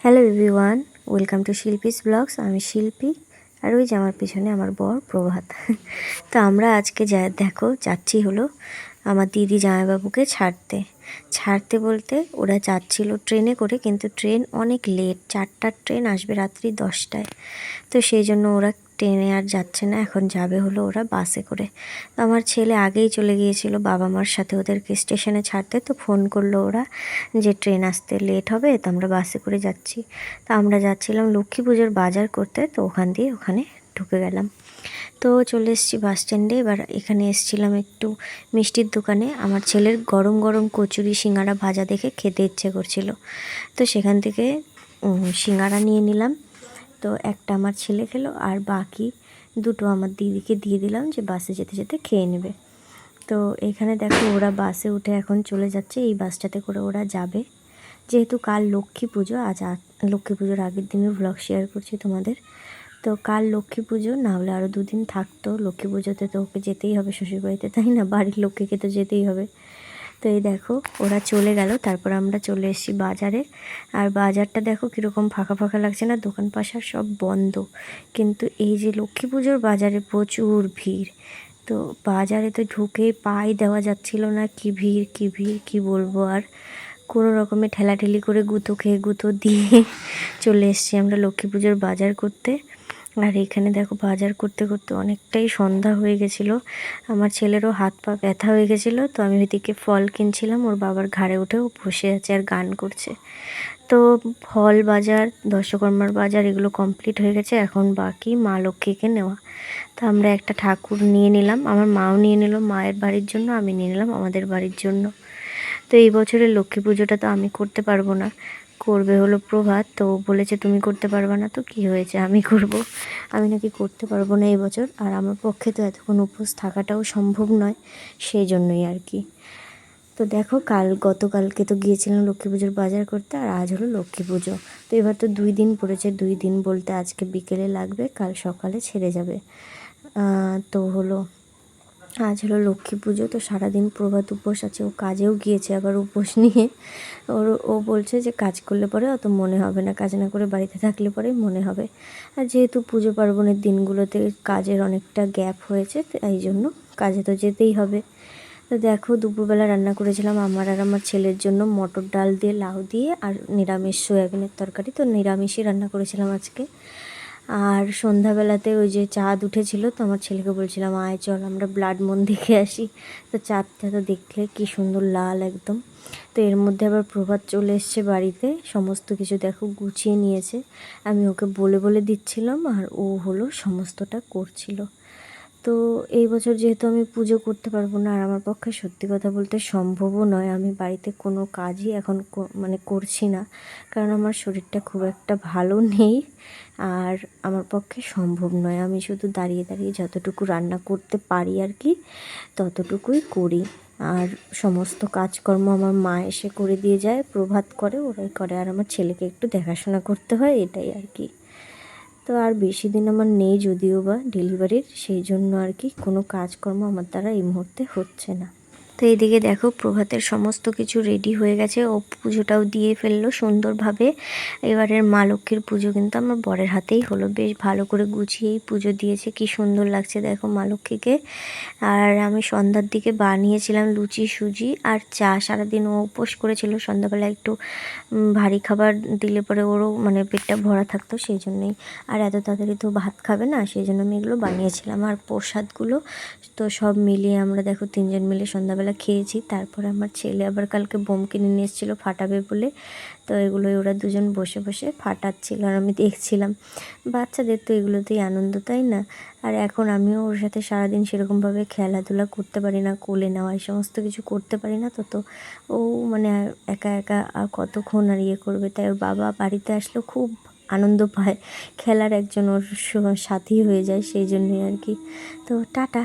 Hello everyone, welcome to Shilpi's blogs. আমি শিল্পী, আর ওই যে আমার পিছনে আমার বর প্রভাত। তো আমরা আজকে যাচ্ছি হলো আমার দিদি জামাইবাবুকে ছাড়তে বলতে ওরা যাচ্ছিল ট্রেনে করে, কিন্তু ট্রেন অনেক লেট, 4টার ট্রেন আসবে রাত্রি 10টায়। তো সেই জন্য ওরা ট্রেনে আর যাচ্ছে না, এখন যাবে হলো ওরা বাসে করে। তো আমার ছেলে আগেই চলে গিয়েছিল বাবা মার সাথে ওদেরকে স্টেশনে ছাড়তে। তো ফোন করলো ওরা যে ট্রেন আসতে লেট হবে, তো আমরা বাসে করে যাচ্ছি। তো আমরা যাচ্ছিলাম লক্ষ্মী পুজোর বাজার করতে, তো ওখানে ঢুকে গেলাম। তো চলে এসেছি বাস স্ট্যান্ডে। এবার এখানে এসেছিলাম একটু মিষ্টির দোকানে। আমার ছেলের গরম গরম কচুরি সিঙ্গারা ভাজা দেখে খেতে ইচ্ছে করছিল, তো সেখান থেকে সিঙ্গারা নিয়ে নিলাম। তো একটা আমার ছেলে খেলো, আর বাকি দুটো আমার দিদিকে দিয়ে দিলাম যে বাসে যেতে যেতে খেয়ে নেবে। তো এখানে দেখো ওরা বাসে উঠে এখন চলে যাচ্ছে, এই বাসটাতে করে ওরা যাবে। যেহেতু কাল লক্ষ্মী পুজো, লক্ষ্মী পুজোর আগের দিনের ব্লগ শেয়ার করছি তোমাদের। তো কাল লক্ষ্মী পুজো, না হলে আরও 2 দিন থাকতো। লক্ষ্মী পুজোতে তো ওকে যেতেই হবে শ্বশুরবাড়িতে, তাই না? বাড়ির লোককে তো যেতেই হবে। তো এই দেখো ওরা চলে গেল, তারপর আমরা চলে এসেছি বাজারে। আর বাজারটা দেখো কীরকম ফাঁকা ফাঁকা লাগছে না, দোকান পাশার সব বন্ধ। কিন্তু এই যে লক্ষ্মী পুজোর বাজারে প্রচুর ভিড়। তো বাজারে তো ঢুকে পাই দেওয়া যাচ্ছিল না, কি বলবো। আর কোনো রকমে ঠেলাঠেলি করে গুঁতো দিয়ে চলে এসেছি আমরা লক্ষ্মী পুজোর বাজার করতে। আর এখানে দেখো বাজার করতে করতে অনেকটাই সন্ধ্যা হয়ে গেছিলো। আমার ছেলেরও হাত পা ব্যথা হয়ে গেছিলো, তো আমি ওইদিকে ফল কিনছিলাম, ওর বাবার ঘাড়ে উঠেও বসে আছে আর গান করছে। তো ফল বাজার, দশকর্মার বাজার এগুলো কমপ্লিট হয়ে গেছে, এখন বাকি মা লক্ষ্মীকে নেওয়া। তো আমরা একটা ঠাকুর নিয়ে নিলাম, আমার মাও নিয়ে নিল মায়ের বাড়ির জন্য, আমি নিয়ে নিলাম আমাদের বাড়ির জন্য। তো এই বছরের লক্ষ্মী পুজোটা তো আমি করতে পারবো না, করবে হলো প্রভাত। তো বলেছে তুমি করতে পারবে না, তো কি হয়েছে, আমি করব। আমি নাকি করতে পারবো না এই বছর, আর আমার পক্ষে তো এতক্ষণ উপোস থাকাটাও সম্ভব নয়, সেই জন্যই আর কি। তো দেখো গতকালকে তো গিয়েছিলাম লক্ষ্মী পুজোর বাজার করতে, আর আজ হলো লক্ষ্মী পুজো। তো এবার তো 2 দিন পড়েছে, 2 দিন বলতে আজকে বিকেলে লাগবে, কাল সকালে ছেড়ে যাবে। তো হলো আজ হলো লক্ষ্মী পুজো। তো সারাদিন প্রভাত উপোস আছে, ও কাজেও গিয়েছে আবার উপোস নিয়ে। ও বলছে যে কাজ করলে পরে অত মনে হবে না, কাজ না করে বাড়িতে থাকলে পরে মনে হবে। আর যেহেতু পুজো পার্বণের দিনগুলোতে কাজের অনেকটা গ্যাপ হয়েছে, এই জন্য কাজে তো যেতেই হবে। তো দেখো দুপুরবেলা রান্না করেছিলাম আমার আর আমার ছেলের জন্য মটর ডাল দিয়ে, লাউ দিয়ে, আর নিরামিষ সয়াবিনের তরকারি। তো নিরামিষই রান্না করেছিলাম আজকে। আর সন্ধ্যাবেলাতে ওই যে চাঁদ উঠেছিল, তো আমার ছেলেকে বলছিলাম আয় চল আমরা ব্লাড মুন দেখে আসি। তো চাঁদটা তো দেখলে কি সুন্দর লাল একদম। তো এর মধ্যে আবার প্রভাত চলে এসছে বাড়িতে, সমস্ত কিছু দেখো গুছিয়ে নিয়েছে। আমি ওকে বলে বলে দিচ্ছিলাম, আর ও হলো সমস্তটা করছিল। তো এই বছর যেহেতু আমি পুজো করতে পারবো না, আর আমার পক্ষে সত্যি কথা বলতে সম্ভবও নয়, আমি বাড়িতে কোনো কাজই এখন মানে করছি না, কারণ আমার শরীরটা খুব একটা ভালো নেই। আর আমার পক্ষে সম্ভব নয়, আমি শুধু দাঁড়িয়ে দাঁড়িয়ে যতটুকু রান্না করতে পারি আর কি, ততটুকুই করি। আর সমস্ত কাজকর্ম আমার মা এসে করে দিয়ে যায়, প্রভাত করে, ওরাই করে, আর আমার ছেলেকে একটু দেখাশোনা করতে হয়, এটাই আর কি। তো আর বেশি দিন আমার নেই যদিও বা ডেলিভারির, সেই জন্য আর কি কোনো কাজকর্ম আমার দ্বারা এই মুহূর্তে হচ্ছে না। তো এইদিকে দেখো প্রভাতের সমস্ত কিছু রেডি হয়ে গেছে, ও পুজোটাও দিয়ে ফেললো সুন্দরভাবে। এবারের মা লক্ষ্মীর পুজো কিন্তু আমার বরের হাতেই হলো, বেশ ভালো করে গুছিয়েই পুজো দিয়েছে, কি সুন্দর লাগছে দেখো মা লক্ষ্মীকে। আর আমি সন্ধ্যার দিকে বানিয়েছিলাম লুচি, সুজি আর চা। সারাদিন ও উপোস করেছিল, সন্ধ্যাবেলা একটু ভারী খাবার দিলে পরে ওরও মানে পেটটা ভরা থাকতো, সেই জন্যই। আর এত তাড়াতাড়ি তো ভাত খাবে না, সেই জন্য আমি এগুলো বানিয়েছিলাম। আর প্রসাদগুলো তো সব মিলিয়ে আমরা দেখো 3জন মিলে সন্ধ্যাবেলা খেয়েছি। তারপরে আমার ছেলে আবার কালকে বোম কিনে নিয়ে এসেছিলো ফাটাবে বলে, তো এগুলোই ওরা দুজন বসে বসে ফাটাচ্ছিল, আর আমি দেখছিলাম। বাচ্চাদের তো এগুলোতেই আনন্দ, তাই না? আর এখন আমিও ওর সাথে সারাদিন সেরকমভাবে খেলাধুলা করতে পারি না, কোলে নেওয়া এই সমস্ত কিছু করতে পারি না। তো ও মানে একা একা আর কতক্ষণ আর ইয়ে করবে, তাই ওর বাবা বাড়িতে আসলেও খুব আনন্দ পায়, খেলার একজন ওর সাথী হয়ে যায়, সেই জন্যই আর কি। তো টাটা।